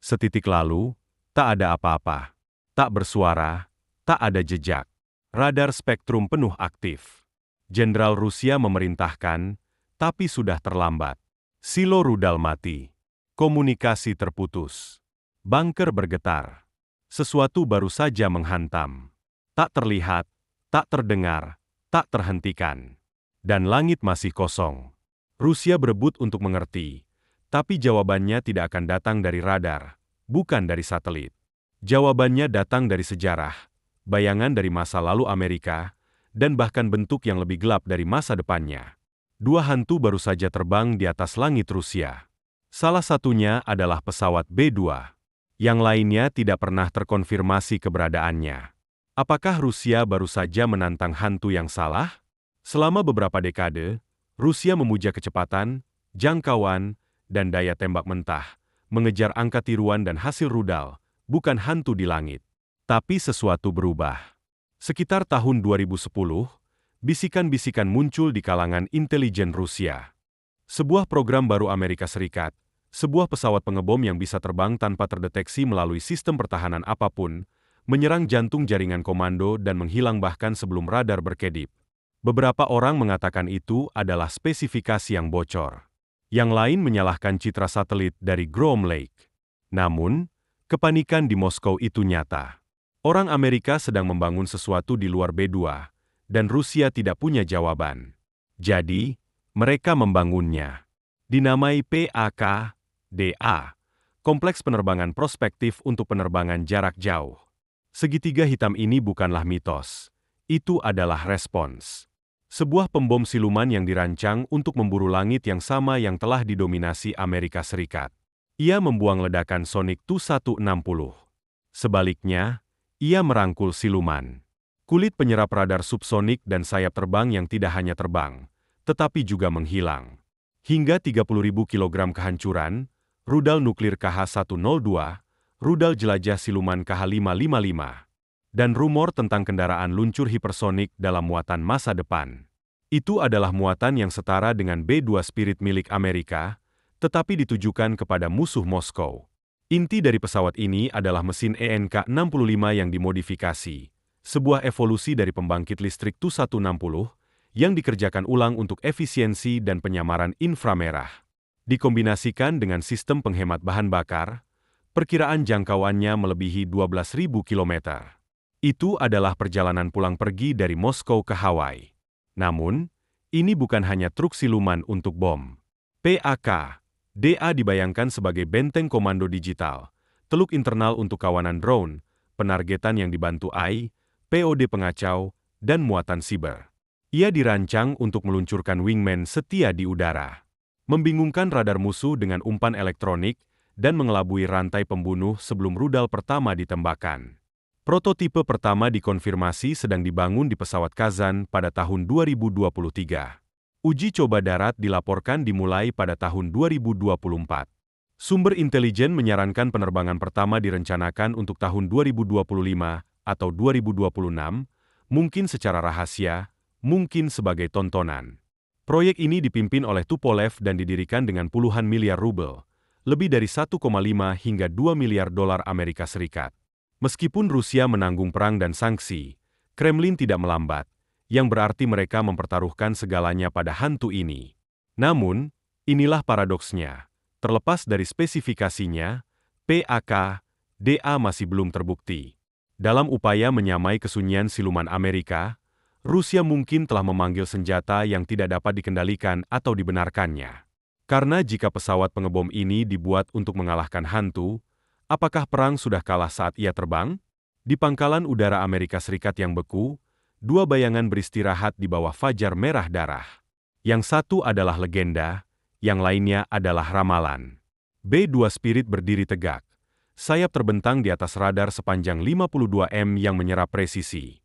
Setitik lalu, tak ada apa-apa. Tak bersuara, tak ada jejak. Radar spektrum penuh aktif. Jenderal Rusia memerintahkan, tapi sudah terlambat. Silo rudal mati. Komunikasi terputus. Bunker bergetar. Sesuatu baru saja menghantam. Tak terlihat, tak terdengar, tak terhentikan. Dan langit masih kosong. Rusia berebut untuk mengerti, tapi jawabannya tidak akan datang dari radar, bukan dari satelit. Jawabannya datang dari sejarah, bayangan dari masa lalu Amerika, dan bahkan bentuk yang lebih gelap dari masa depannya. Dua hantu baru saja terbang di atas langit Rusia. Salah satunya adalah pesawat B-2. Yang lainnya tidak pernah terkonfirmasi keberadaannya. Apakah Rusia baru saja menantang hantu yang salah? Selama beberapa dekade, Rusia memuja kecepatan, jangkauan, dan daya tembak mentah, mengejar angka tiruan dan hasil rudal, bukan hantu di langit. Tapi sesuatu berubah. Sekitar tahun 2010, bisikan-bisikan muncul di kalangan intelijen Rusia. Sebuah program baru Amerika Serikat, sebuah pesawat pengebom yang bisa terbang tanpa terdeteksi melalui sistem pertahanan apapun, menyerang jantung jaringan komando dan menghilang bahkan sebelum radar berkedip. Beberapa orang mengatakan itu adalah spesifikasi yang bocor. Yang lain menyalahkan citra satelit dari Groom Lake. Namun, kepanikan di Moskow itu nyata. Orang Amerika sedang membangun sesuatu di luar B-2, dan Rusia tidak punya jawaban. Jadi, mereka membangunnya. Dinamai PAK-DA, Kompleks Penerbangan Prospektif untuk Penerbangan Jarak Jauh. Segitiga hitam ini bukanlah mitos. Itu adalah respons. Sebuah pembom siluman yang dirancang untuk memburu langit yang sama yang telah didominasi Amerika Serikat. Ia membuang ledakan sonik Tu-160. Sebaliknya, ia merangkul siluman. Kulit penyerap radar subsonik dan sayap terbang yang tidak hanya terbang, tetapi juga menghilang. Hingga 30.000 kg kehancuran, rudal nuklir KH-102, rudal jelajah siluman KH-555. Dan rumor tentang kendaraan luncur hipersonik dalam muatan masa depan. Itu adalah muatan yang setara dengan B-2 Spirit milik Amerika, tetapi ditujukan kepada musuh Moskow. Inti dari pesawat ini adalah mesin ENK-65 yang dimodifikasi, sebuah evolusi dari pembangkit listrik Tu-160, yang dikerjakan ulang untuk efisiensi dan penyamaran inframerah. Dikombinasikan dengan sistem penghemat bahan bakar, perkiraan jangkauannya melebihi 12.000 km. Itu adalah perjalanan pulang pergi dari Moskow ke Hawaii. Namun, ini bukan hanya truk siluman untuk bom. PAK-DA dibayangkan sebagai benteng komando digital, teluk internal untuk kawanan drone, penargetan yang dibantu AI, POD pengacau, dan muatan siber. Ia dirancang untuk meluncurkan wingman setia di udara, membingungkan radar musuh dengan umpan elektronik, dan mengelabui rantai pembunuh sebelum rudal pertama ditembakkan. Prototipe pertama dikonfirmasi sedang dibangun di pesawat Kazan pada tahun 2023. Uji coba darat dilaporkan dimulai pada tahun 2024. Sumber intelijen menyarankan penerbangan pertama direncanakan untuk tahun 2025 atau 2026, mungkin secara rahasia, mungkin sebagai tontonan. Proyek ini dipimpin oleh Tupolev dan didirikan dengan puluhan miliar rubel, lebih dari 1,5 hingga 2 miliar dolar Amerika Serikat. Meskipun Rusia menanggung perang dan sanksi, Kremlin tidak melambat, yang berarti mereka mempertaruhkan segalanya pada hantu ini. Namun, inilah paradoksnya. Terlepas dari spesifikasinya, PAK-DA masih belum terbukti. Dalam upaya menyamai kesunyian siluman Amerika, Rusia mungkin telah memanggil senjata yang tidak dapat dikendalikan atau dibenarkannya. Karena jika pesawat pengebom ini dibuat untuk mengalahkan hantu, apakah perang sudah kalah saat ia terbang? Di pangkalan udara Amerika Serikat yang beku, dua bayangan beristirahat di bawah fajar merah darah. Yang satu adalah legenda, yang lainnya adalah ramalan. B-2 Spirit berdiri tegak. Sayap terbentang di atas radar sepanjang 52 m yang menyerap presisi.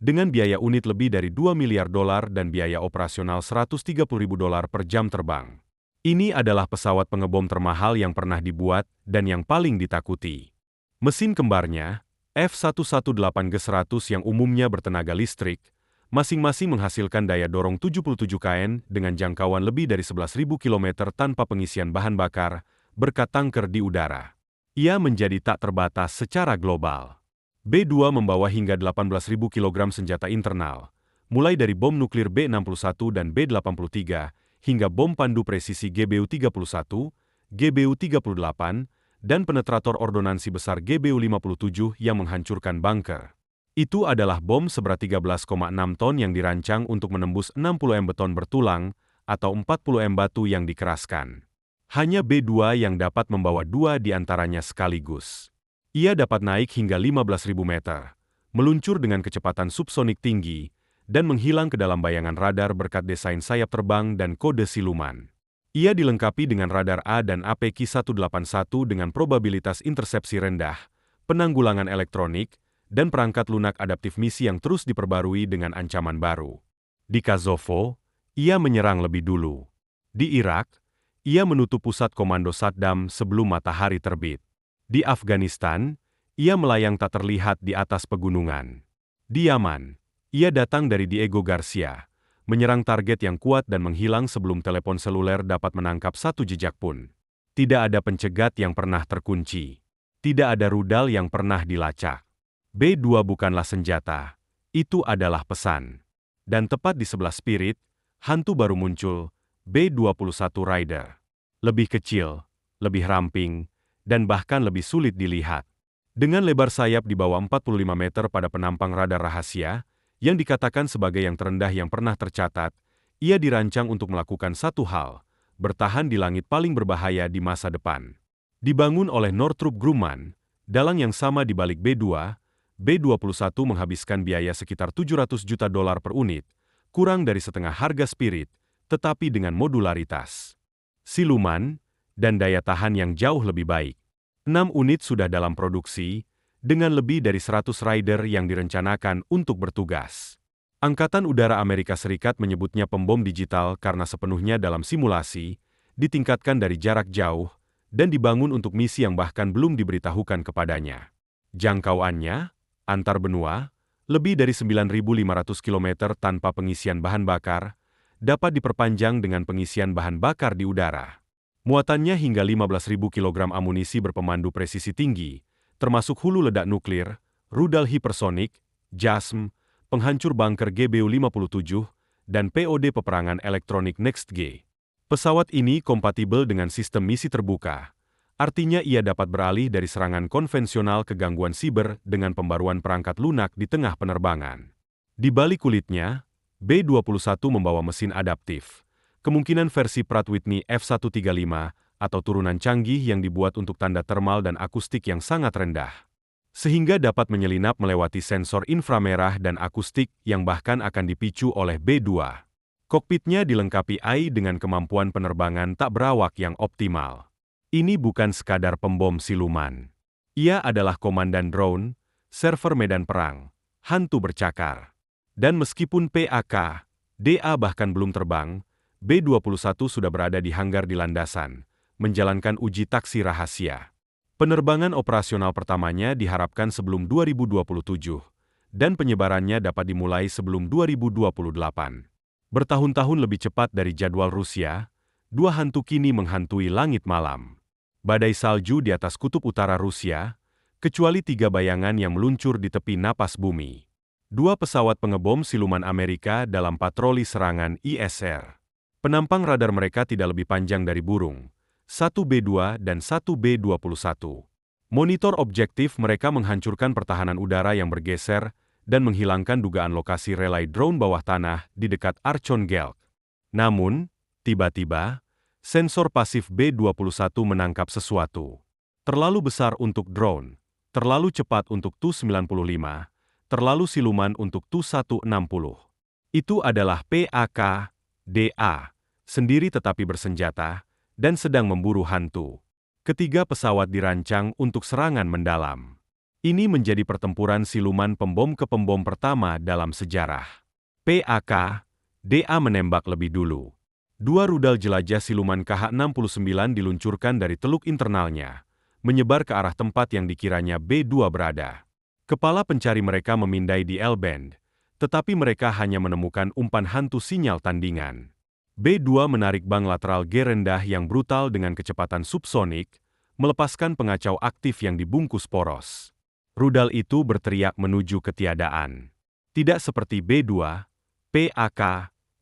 Dengan biaya unit lebih dari 2 miliar dolar dan biaya operasional 130.000 dolar per jam terbang. Ini adalah pesawat pengebom termahal yang pernah dibuat dan yang paling ditakuti. Mesin kembarnya, F118G100 yang umumnya bertenaga listrik, masing-masing menghasilkan daya dorong 77 kN dengan jangkauan lebih dari 11.000 km tanpa pengisian bahan bakar, berkat tanker di udara. Ia menjadi tak terbatas secara global. B-2 membawa hingga 18.000 kg senjata internal, mulai dari bom nuklir B-61 dan B-83, hingga bom pandu presisi GBU-31, GBU-38, dan penetrator ordonansi besar GBU-57 yang menghancurkan bunker. Itu adalah bom seberat 13,6 ton yang dirancang untuk menembus 60 m beton bertulang atau 40 m batu yang dikeraskan. Hanya B-2 yang dapat membawa dua di antaranya sekaligus. Ia dapat naik hingga 15.000 meter, meluncur dengan kecepatan subsonik tinggi, dan menghilang ke dalam bayangan radar berkat desain sayap terbang dan kode siluman. Ia dilengkapi dengan radar A dan APK-181 dengan probabilitas intersepsi rendah, penanggulangan elektronik, dan perangkat lunak adaptif misi yang terus diperbarui dengan ancaman baru. Di Kosovo, ia menyerang lebih dulu. Di Irak, ia menutup pusat komando Saddam sebelum matahari terbit. Di Afghanistan, ia melayang tak terlihat di atas pegunungan. Di Yaman, ia datang dari Diego Garcia, menyerang target yang kuat dan menghilang sebelum telepon seluler dapat menangkap satu jejak pun. Tidak ada pencegat yang pernah terkunci. Tidak ada rudal yang pernah dilacak. B-2 bukanlah senjata, itu adalah pesan. Dan tepat di sebelah Spirit, hantu baru muncul, B-21 Raider. Lebih kecil, lebih ramping, dan bahkan lebih sulit dilihat. Dengan lebar sayap di bawah 45 meter pada penampang radar rahasia, yang dikatakan sebagai yang terendah yang pernah tercatat, ia dirancang untuk melakukan satu hal, bertahan di langit paling berbahaya di masa depan. Dibangun oleh Northrop Grumman, dalang yang sama di balik B-2, B-21 menghabiskan biaya sekitar $700 juta per unit, kurang dari setengah harga Spirit, tetapi dengan modularitas, siluman, dan daya tahan yang jauh lebih baik. 6 unit sudah dalam produksi, dengan lebih dari 100 rider yang direncanakan untuk bertugas. Angkatan Udara Amerika Serikat menyebutnya pembom digital karena sepenuhnya dalam simulasi, ditingkatkan dari jarak jauh, dan dibangun untuk misi yang bahkan belum diberitahukan kepadanya. Jangkauannya, antar benua, lebih dari 9.500 km tanpa pengisian bahan bakar, dapat diperpanjang dengan pengisian bahan bakar di udara. Muatannya hingga 15.000 kg amunisi berpemandu presisi tinggi, termasuk hulu ledak nuklir, rudal hipersonik, JASM, penghancur bunker GBU-57, dan POD peperangan elektronik Next-G. Pesawat ini kompatibel dengan sistem misi terbuka, artinya ia dapat beralih dari serangan konvensional ke gangguan siber dengan pembaruan perangkat lunak di tengah penerbangan. Di balik kulitnya, B-21 membawa mesin adaptif. Kemungkinan versi Pratt Whitney F135 atau turunan canggih yang dibuat untuk tanda termal dan akustik yang sangat rendah. Sehingga dapat menyelinap melewati sensor inframerah dan akustik yang bahkan akan dipicu oleh B-2. Kokpitnya dilengkapi AI dengan kemampuan penerbangan tak berawak yang optimal. Ini bukan sekadar pembom siluman. Ia adalah komandan drone, server medan perang, hantu bercakar. Dan meskipun PAK, DA bahkan belum terbang, B-21 sudah berada di hanggar di landasan, menjalankan uji taksi rahasia. Penerbangan operasional pertamanya diharapkan sebelum 2027, dan penyebarannya dapat dimulai sebelum 2028. Bertahun-tahun lebih cepat dari jadwal Rusia, dua hantu kini menghantui langit malam. Badai salju di atas kutub utara Rusia, kecuali 3 bayangan yang meluncur di tepi napas bumi. 2 pesawat pengebom siluman Amerika dalam patroli serangan ISR. Penampang radar mereka tidak lebih panjang dari burung, 1 B-2 dan 1 B-21. Monitor objektif mereka menghancurkan pertahanan udara yang bergeser dan menghilangkan dugaan lokasi relay drone bawah tanah di dekat Archangel. Namun, tiba-tiba, sensor pasif B-21 menangkap sesuatu. Terlalu besar untuk drone, terlalu cepat untuk Tu-95, terlalu siluman untuk Tu-160. Itu adalah PAK-DA, sendiri tetapi bersenjata, dan sedang memburu hantu. Ketiga pesawat dirancang untuk serangan mendalam. Ini menjadi pertempuran siluman pembom ke pembom pertama dalam sejarah. PAK-DA menembak lebih dulu. 2 rudal jelajah siluman KH-69 diluncurkan dari teluk internalnya, menyebar ke arah tempat yang dikiranya B-2 berada. Kepala pencari mereka memindai di L-band, tetapi mereka hanya menemukan umpan hantu sinyal tandingan. B-2 menarik bang lateral G rendah yang brutal dengan kecepatan subsonik, melepaskan pengacau aktif yang dibungkus poros. Rudal itu berteriak menuju ketiadaan. Tidak seperti B-2, PAK,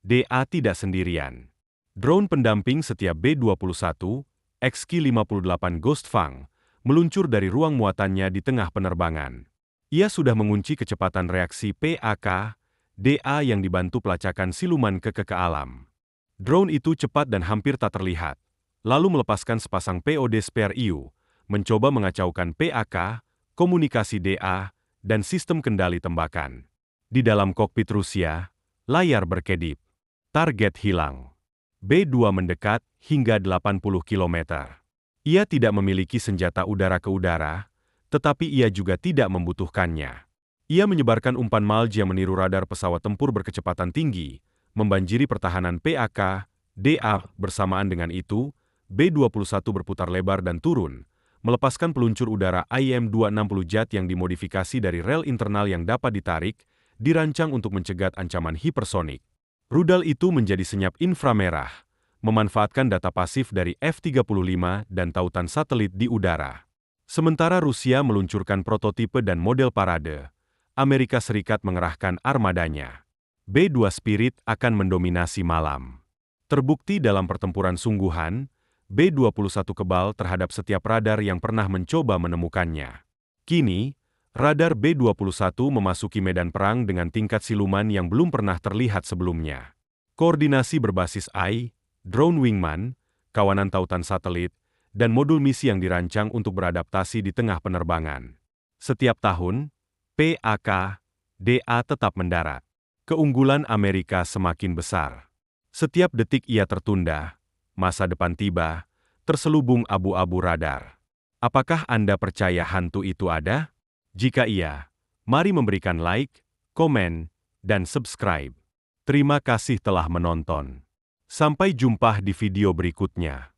DA tidak sendirian. Drone pendamping setiap B-21, XQ-58 Ghostfang, meluncur dari ruang muatannya di tengah penerbangan. Ia sudah mengunci kecepatan reaksi PAK, DA yang dibantu pelacakan siluman ke alam. Drone itu cepat dan hampir tak terlihat, lalu melepaskan sepasang POD spare IU, mencoba mengacaukan PAK, komunikasi DA, dan sistem kendali tembakan. Di dalam kokpit Rusia, layar berkedip. Target hilang. B-2 mendekat hingga 80 km. Ia tidak memiliki senjata udara ke udara, tetapi ia juga tidak membutuhkannya. Ia menyebarkan umpan Malj yang meniru radar pesawat tempur berkecepatan tinggi, membanjiri pertahanan PAK, DA. Bersamaan dengan itu, B-21 berputar lebar dan turun, melepaskan peluncur udara IM-260 jet yang dimodifikasi dari rel internal yang dapat ditarik, dirancang untuk mencegat ancaman hipersonik. Rudal itu menjadi senyap inframerah, memanfaatkan data pasif dari F-35 dan tautan satelit di udara. Sementara Rusia meluncurkan prototipe dan model parade, Amerika Serikat mengerahkan armadanya. B-2 Spirit akan mendominasi malam. Terbukti dalam pertempuran sungguhan, B-21 kebal terhadap setiap radar yang pernah mencoba menemukannya. Kini, radar B-21 memasuki medan perang dengan tingkat siluman yang belum pernah terlihat sebelumnya. Koordinasi berbasis AI, drone wingman, kawanan tautan satelit, dan modul misi yang dirancang untuk beradaptasi di tengah penerbangan. Setiap tahun, PAK, DA tetap mendarat. Keunggulan Amerika semakin besar. Setiap detik ia tertunda, masa depan tiba, terselubung abu-abu radar. Apakah Anda percaya hantu itu ada? Jika iya, mari memberikan like, komen, dan subscribe. Terima kasih telah menonton. Sampai jumpa di video berikutnya.